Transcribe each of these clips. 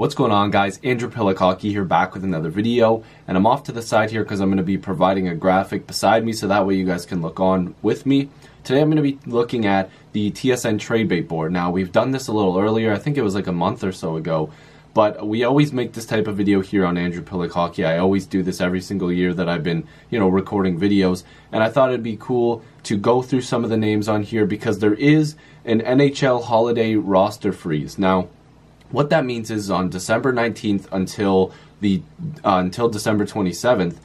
What's going on, guys? Andrew Piluk Hockey here, back with another video, and I'm off to the side here because I'm going to be providing a graphic beside me so that way you guys can look on with me. Today I'm going to be looking at the TSN trade bait board. Now, we've done this a little earlier, I think it was like a month or so ago, but we always make this type of video here on Andrew Piluk Hockey. I always do this every single year that I've been, recording videos, and I thought it'd be cool to go through some of the names on here because there is an NHL holiday roster freeze. Now, what that means is on December 19th until December 27th,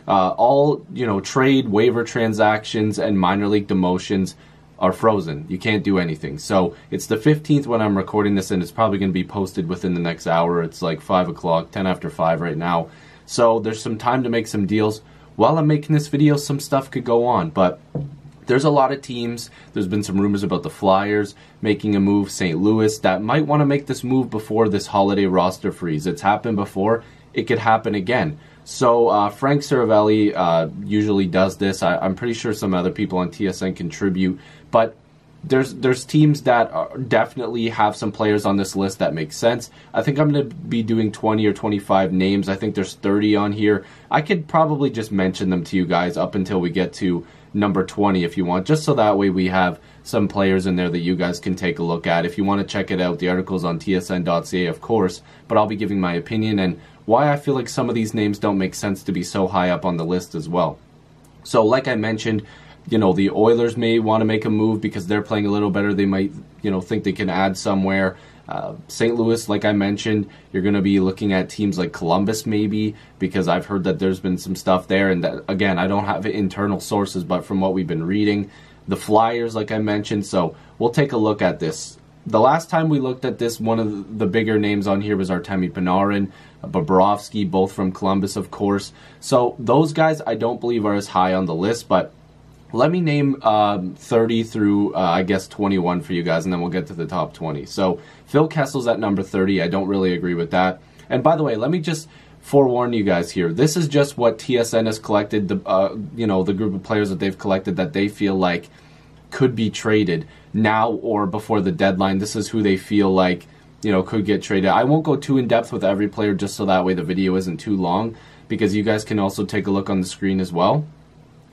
all trade, waiver transactions, and minor league demotions are frozen. You can't do anything. So it's the 15th when I'm recording this, and it's probably going to be posted within the next hour. It's like 5 o'clock, 10 after 5 right now. So there's some time to make some deals. While I'm making this video, some stuff could go on, but there's a lot of teams. There's been some rumors about the Flyers making a move, St. Louis, that might want to make this move before this holiday roster freeze. It's happened before. It could happen again. So Frank Saravelli usually does this. I'm pretty sure some other people on TSN contribute, but there's teams that definitely have some players on this list that make sense. I think I'm going to be doing 20 or 25 names. I think there's 30 on here. I could probably just mention them to you guys up until we get to number 20 if you want, just so that way we have some players in there that you guys can take a look at. If you want to check it out, the article's on tsn.ca, of course, but I'll be giving my opinion and why I feel like some of these names don't make sense to be so high up on the list as well. So like I mentioned, the Oilers may want to make a move because they're playing a little better. They might, think they can add somewhere. St. Louis, like I mentioned, you're going to be looking at teams like Columbus maybe, because I've heard that there's been some stuff there. And that, again, I don't have internal sources, but from what we've been reading, the Flyers, like I mentioned. So we'll take a look at this. The last time we looked at this, one of the bigger names on here was Artemi Panarin, Bobrovsky, both from Columbus, of course. So those guys I don't believe are as high on the list, but let me name 30 through, I guess, 21 for you guys, and then we'll get to the top 20. So Phil Kessel's at number 30. I don't really agree with that. And by the way, let me just forewarn you guys here. This is just what TSN has collected, the group of players that they've collected that they feel like could be traded now or before the deadline. This is who they feel like, could get traded. I won't go too in-depth with every player just so that way the video isn't too long, because you guys can also take a look on the screen as well.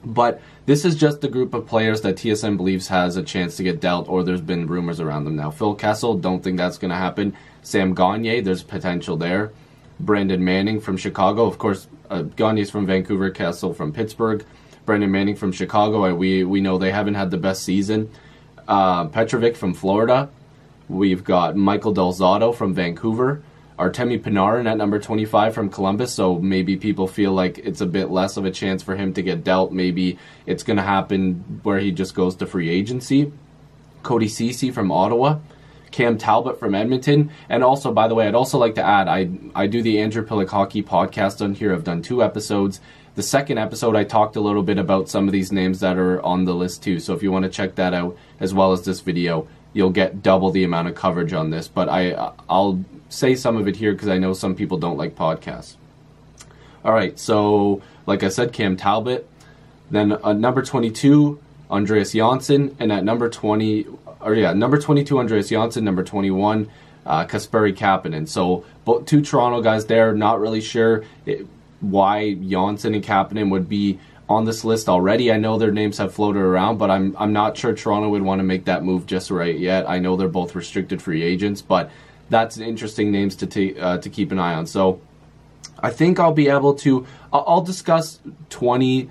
But this is just the group of players that TSN believes has a chance to get dealt, or there's been rumors around them now. Phil Kessel, don't think that's going to happen. Sam Gagner, there's potential there. Brandon Manning from Chicago. Of course, Gagner's from Vancouver, Kessel from Pittsburgh. Brandon Manning from Chicago. We know they haven't had the best season. Petrovic from Florida. We've got Michael Del Zotto from Vancouver. Artemi Panarin at number 25 from Columbus, so maybe people feel like it's a bit less of a chance for him to get dealt. Maybe it's going to happen where he just goes to free agency. Cody Ceci from Ottawa. Cam Talbot from Edmonton. And also, by the way, I'd also like to add, I do the Andrew Piluk Hockey podcast on here. I've done 2 episodes. The second episode, I talked a little bit about some of these names that are on the list too. So if you want to check that out, as well as this video, you'll get double the amount of coverage on this. But I'll say some of it here because I know some people don't like podcasts. All right, so like I said, Cam Talbot. Then number 22, Andreas Janssen. And at number 22, Andreas Janssen. Number 21, Kasperi Kapanen. So both 2 Toronto guys there. Not really sure why Janssen and Kapanen would be on this list already. I know their names have floated around, but I'm not sure Toronto would want to make that move just right yet. I know they're both restricted free agents, but that's interesting names to keep an eye on. So I think I'll be able to, I'll discuss 20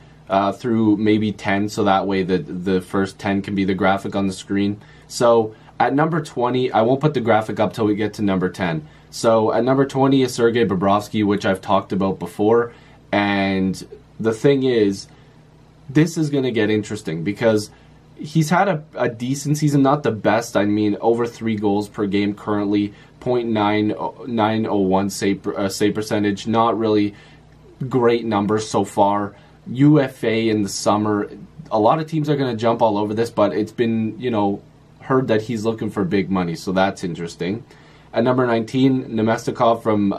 through maybe 10, so that way the first 10 can be the graphic on the screen. So at number 20, I won't put the graphic up till we get to number 10. So at number 20 is Sergei Bobrovsky, which I've talked about before. And the thing is, this is going to get interesting because he's had a decent season, not the best. I mean, over 3 goals per game currently, .901 save percentage, not really great numbers so far. UFA in the summer, a lot of teams are going to jump all over this, but it's been, heard that he's looking for big money, so that's interesting. At number 19, Nemestikov from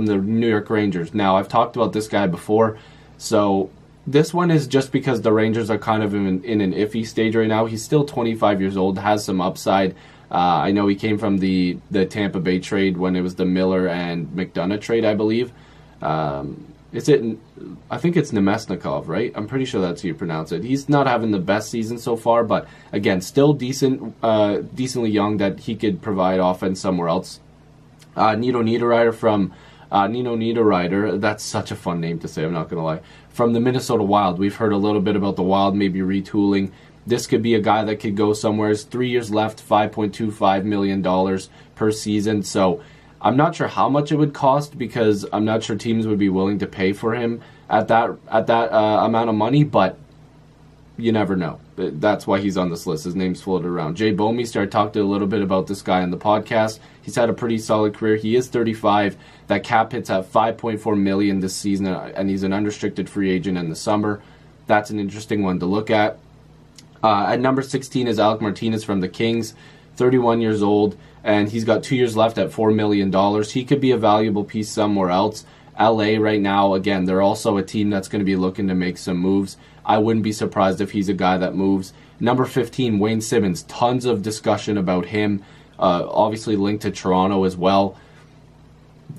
the New York Rangers. Now, I've talked about this guy before, so this one is just because the Rangers are kind of in an iffy stage right now. He's still 25 years old, has some upside. I know he came from the Tampa Bay trade when it was the Miller and McDonough trade, I believe. I think it's Nemesnikov, right? I'm pretty sure that's how you pronounce it. He's not having the best season so far, but again, still decently young that he could provide offense somewhere else. Nino Niederreiter, that's such a fun name to say, I'm not going to lie. From the Minnesota Wild, we've heard a little bit about the Wild maybe retooling. This could be a guy that could go somewhere. There's 3 years left, $5.25 million per season. So I'm not sure how much it would cost because I'm not sure teams would be willing to pay for him at that amount of money, but you never know. That's why he's on this list. His name's floated around. Jay Bouwmeester, I talked a little bit about this guy on the podcast. He's had a pretty solid career. He is 35. That cap hits at $5.4 million this season, and he's an unrestricted free agent in the summer. That's an interesting one to look at. At number 16 is Alec Martinez from the Kings, 31 years old, and he's got 2 years left at $4 million. He could be a valuable piece somewhere else. LA right now, again, they're also a team that's going to be looking to make some moves. I wouldn't be surprised if he's a guy that moves. Number 15, Wayne Simmons. Tons of discussion about him. Obviously linked to Toronto as well.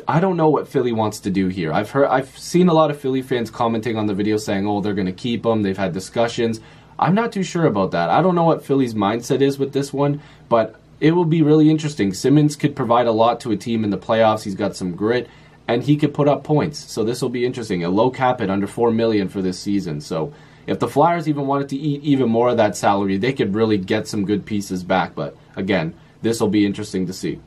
I don't know what Philly wants to do here. I've seen a lot of Philly fans commenting on the video saying, oh, they're going to keep him. They've had discussions. I'm not too sure about that. I don't know what Philly's mindset is with this one, but it will be really interesting. Simmons could provide a lot to a team in the playoffs. He's got some grit, and he could put up points. So this will be interesting. A low cap at under $4 million for this season. So if the Flyers even wanted to eat even more of that salary, they could really get some good pieces back. But again, this will be interesting to see.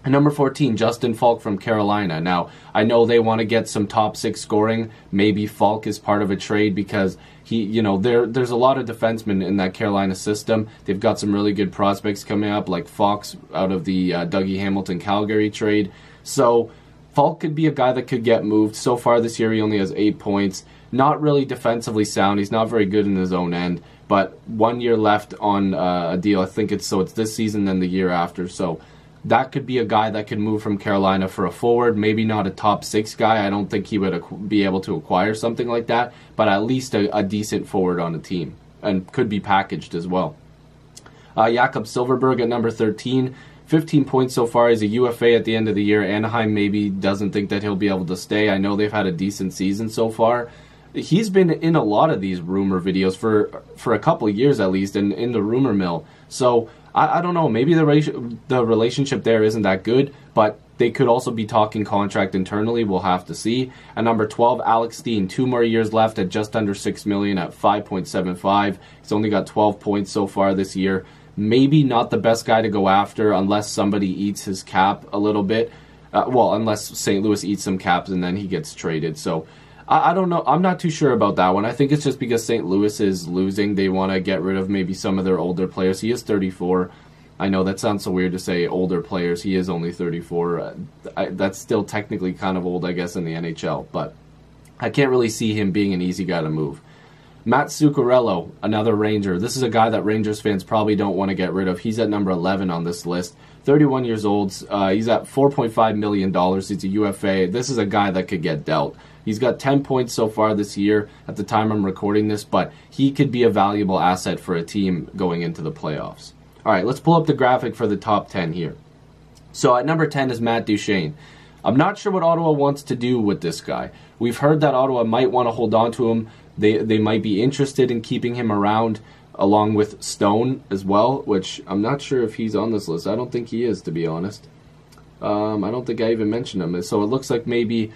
And number 14, Justin Falk from Carolina. Now, I know they want to get some top six scoring. Maybe Falk is part of a trade because there's a lot of defensemen in that Carolina system. They've got some really good prospects coming up, like Fox out of the Dougie Hamilton Calgary trade. So Falk could be a guy that could get moved. So far this year, he only has 8 points. Not really defensively sound. He's not very good in his own end. But 1 year left on a deal. I think it's this season and the year after. So that could be a guy that could move from Carolina for a forward. Maybe not a top six guy. I don't think he would be able to acquire something like that. But at least a decent forward on a team. And could be packaged as well. Jakob Silfverberg at number 13. 15 points so far. He's a UFA at the end of the year. Anaheim maybe doesn't think that he'll be able to stay. I know they've had a decent season so far. He's been in a lot of these rumor videos for a couple of years at least, and in the rumor mill. So I don't know. Maybe the relationship there isn't that good, but they could also be talking contract internally. We'll have to see. At number 12, Alex Steen. 2 more years left at just under $6 million at 5.75. He's only got 12 points so far this year. Maybe not the best guy to go after unless somebody eats his cap a little bit. Unless St. Louis eats some caps and then he gets traded. So I don't know. I'm not too sure about that one. I think it's just because St. Louis is losing. They want to get rid of maybe some of their older players. He is 34. I know that sounds so weird to say older players. He is only 34. That's still technically kind of old, I guess, in the NHL. But I can't really see him being an easy guy to move. Matt Zuccarello, another Ranger. This is a guy that Rangers fans probably don't want to get rid of. He's at number 11 on this list. 31 years old. He's at $4.5 million. He's a UFA. This is a guy that could get dealt. He's got 10 points so far this year at the time I'm recording this, but he could be a valuable asset for a team going into the playoffs. All right, let's pull up the graphic for the top 10 here. So at number 10 is Matt Duchene. I'm not sure what Ottawa wants to do with this guy. We've heard that Ottawa might want to hold on to him. They might be interested in keeping him around along with Stone as well, which I'm not sure if he's on this list. I don't think he is, to be honest. I don't think I even mentioned him. So it looks like maybe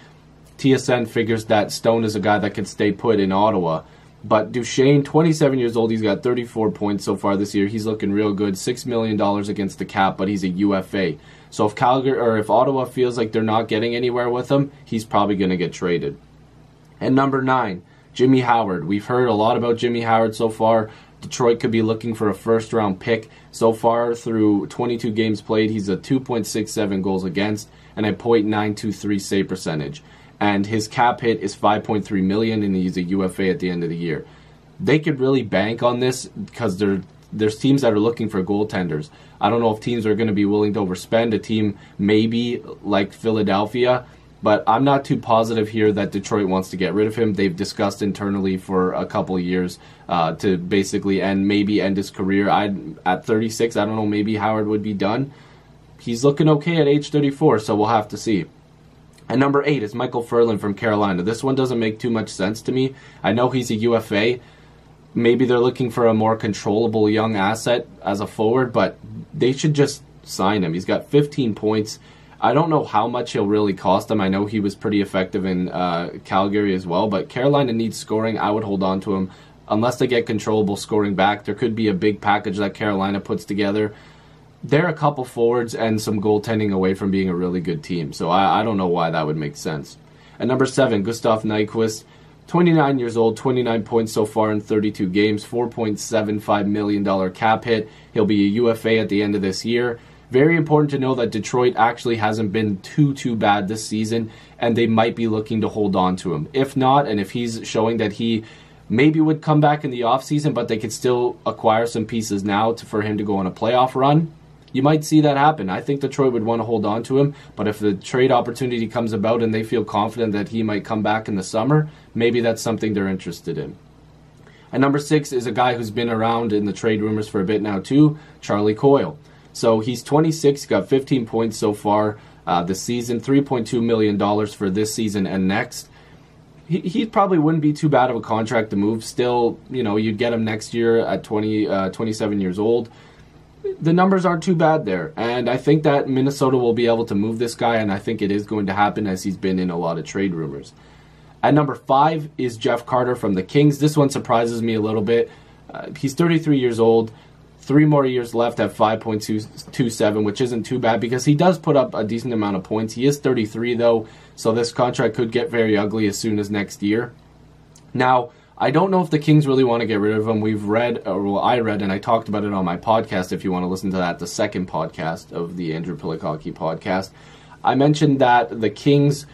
TSN figures that Stone is a guy that can stay put in Ottawa. But Duchene, 27 years old, he's got 34 points so far this year. He's looking real good. $6 million against the cap, but he's a UFA. So if if Ottawa feels like they're not getting anywhere with him, he's probably going to get traded. And number 9, Jimmy Howard. We've heard a lot about Jimmy Howard so far. Detroit could be looking for a first-round pick. So far, through 22 games played, he's a 2.67 goals against and a .923 save percentage. And his cap hit is $5.3 million, and he's a UFA at the end of the year. They could really bank on this because there's teams that are looking for goaltenders. I don't know if teams are going to be willing to overspend. A team maybe like Philadelphia But I'm not too positive here that Detroit wants to get rid of him. They've discussed internally for a couple of years to basically maybe end his career. At 36, I don't know, maybe Howard would be done. He's looking okay at age 34, so we'll have to see. And number 8 is Michael Furlan from Carolina. This one doesn't make too much sense to me. I know he's a UFA. Maybe they're looking for a more controllable young asset as a forward, but they should just sign him. He's got 15 points. I don't know how much he'll really cost them. I know he was pretty effective in Calgary as well, but Carolina needs scoring. I would hold on to him unless they get controllable scoring back. There could be a big package that Carolina puts together. They're a couple forwards and some goaltending away from being a really good team, so I don't know why that would make sense. At number 7, Gustav Nyquist, 29 years old, 29 points so far in 32 games, $4.75 million cap hit. He'll be a UFA at the end of this year. Very important to know that Detroit actually hasn't been too bad this season, and they might be looking to hold on to him. If not, and if he's showing that he maybe would come back in the offseason, but they could still acquire some pieces now for him to go on a playoff run, you might see that happen. I think Detroit would want to hold on to him, but if the trade opportunity comes about and they feel confident that he might come back in the summer, maybe that's something they're interested in. And number 6 is a guy who's been around in the trade rumors for a bit now too, Charlie Coyle. So he's 26, got 15 points so far this season, $3.2 million for this season and next. He probably wouldn't be too bad of a contract to move. Still, you'd get him next year at 27 years old. The numbers aren't too bad there, and I think that Minnesota will be able to move this guy, and I think it is going to happen as he's been in a lot of trade rumors. At number 5 is Jeff Carter from the Kings. This one surprises me a little bit. He's 33 years old, 3 more years left at 5.27, which isn't too bad because he does put up a decent amount of points. He is 33 though, so this contract could get very ugly as soon as next year. Now, I don't know if the Kings really want to get rid of him. I read, and I talked about it on my podcast, if you want to listen to that, the second podcast of the Andrew Piluk Hockey podcast. I mentioned that the Kings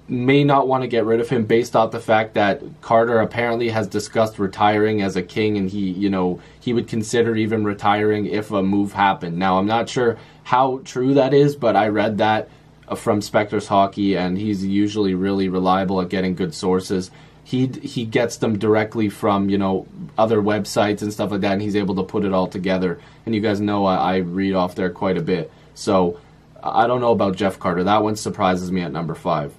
may not want to get rid of him based off the fact that Carter apparently has discussed retiring as a King, and he would consider even retiring if a move happened. Now, I'm not sure how true that is, but I read that from Spectors Hockey, and he's usually really reliable at getting good sources. He gets them directly from, other websites and stuff like that, and he's able to put it all together. And you guys know I read off there quite a bit. So I don't know about Jeff Carter. That one surprises me at number 5.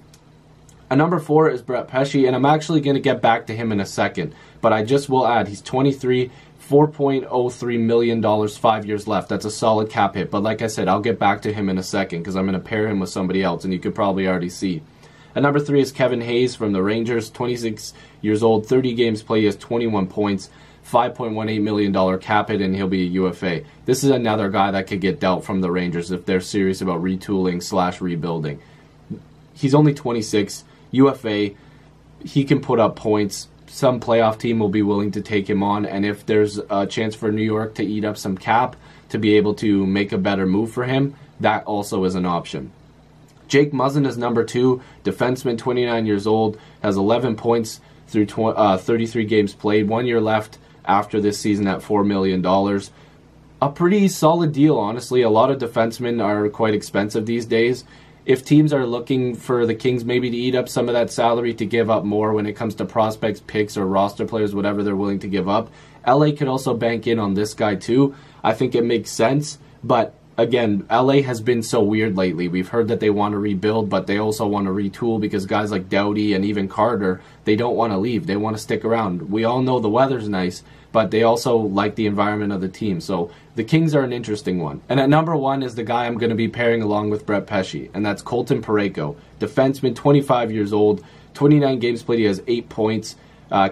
At number 4 is Brett Pesce, and I'm actually going to get back to him in a second. But I just will add, he's 23, $4.03 million, 5 years left. That's a solid cap hit. But like I said, I'll get back to him in a second because I'm going to pair him with somebody else, and you could probably already see. At number 3 is Kevin Hayes from the Rangers, 26 years old, 30 games played, he has 21 points, $5.18 million cap hit, and he'll be a UFA. This is another guy that could get dealt from the Rangers if they're serious about retooling / rebuilding. He's only 26, UFA, he can put up points. Some playoff team will be willing to take him on, and if there's a chance for New York to eat up some cap to be able to make a better move for him, that also is an option. Jake Muzzin is number 2, defenseman, 29 years old, has 11 points through 33 games played, 1 year left after this season at $4 million. A pretty solid deal, honestly. A lot of defensemen are quite expensive these days. If teams are looking for the Kings maybe to eat up some of that salary to give up more when it comes to prospects, picks, or roster players, whatever they're willing to give up, LA could also bank in on this guy too. I think it makes sense, but again, LA has been so weird lately. We've heard that they want to rebuild, but they also want to retool because guys like Doughty and even Carter, they don't want to leave. They want to stick around. We all know the weather's nice, but they also like the environment of the team. So the Kings are an interesting one. And at number 1 is the guy I'm going to be pairing along with Brett Pesce, and that's Colton Parayko. Defenseman, 25 years old, 29 games played, he has 8 points.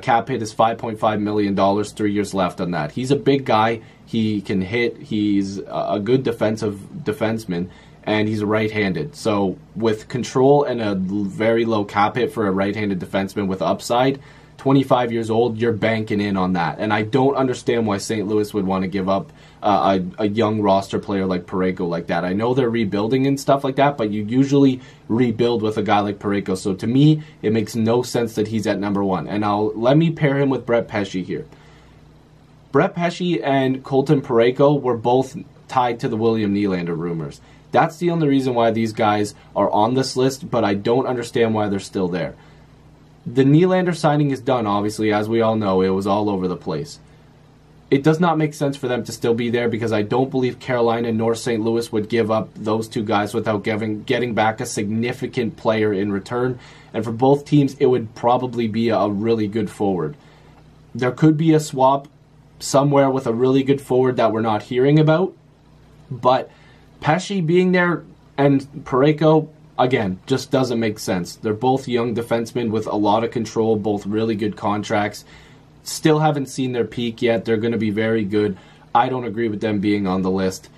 Cap hit is $5.5 million, 3 years left on that. He's a big guy. He can hit. He's a good defenseman, and he's right-handed. So with control and a very low cap hit for a right-handed defenseman with upside, 25 years old, you're banking in on that. And I don't understand why St. Louis would want to give up a young roster player like Parayko like that. I know they're rebuilding and stuff like that, but you usually rebuild with a guy like Parayko. So to me, it makes no sense that he's at number 1. And let me pair him with Brett Pesce here. Brett Pesce and Colton Parayko were both tied to the William Nylander rumors. That's the only reason why these guys are on this list, but I don't understand why they're still there. The Nylander signing is done, obviously, as we all know. It was all over the place. It does not make sense for them to still be there because I don't believe Carolina nor St. Louis would give up those two guys without getting back a significant player in return. And for both teams, it would probably be a really good forward. There could be a swap somewhere with a really good forward that we're not hearing about. But Pesce being there and Parayko, again, just doesn't make sense. They're both young defensemen with a lot of control, both really good contracts. Still haven't seen their peak yet. They're going to be very good. I don't agree with them being on the list.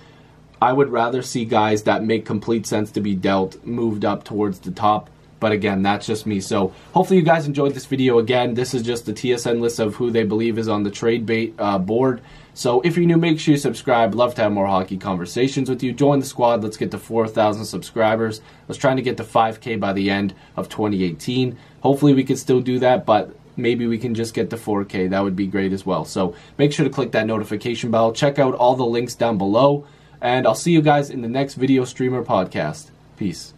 I would rather see guys that make complete sense to be dealt moved up towards the top. But again, that's just me. So hopefully you guys enjoyed this video. Again, this is just the TSN list of who they believe is on the trade bait board. So if you're new, make sure you subscribe. Love to have more hockey conversations with you. Join the squad. Let's get to 4,000 subscribers. Let's try to get to 5K by the end of 2018. Hopefully we can still do that, but maybe we can just get to 4K. That would be great as well. So make sure to click that notification bell. Check out all the links down below. And I'll see you guys in the next video streamer podcast. Peace.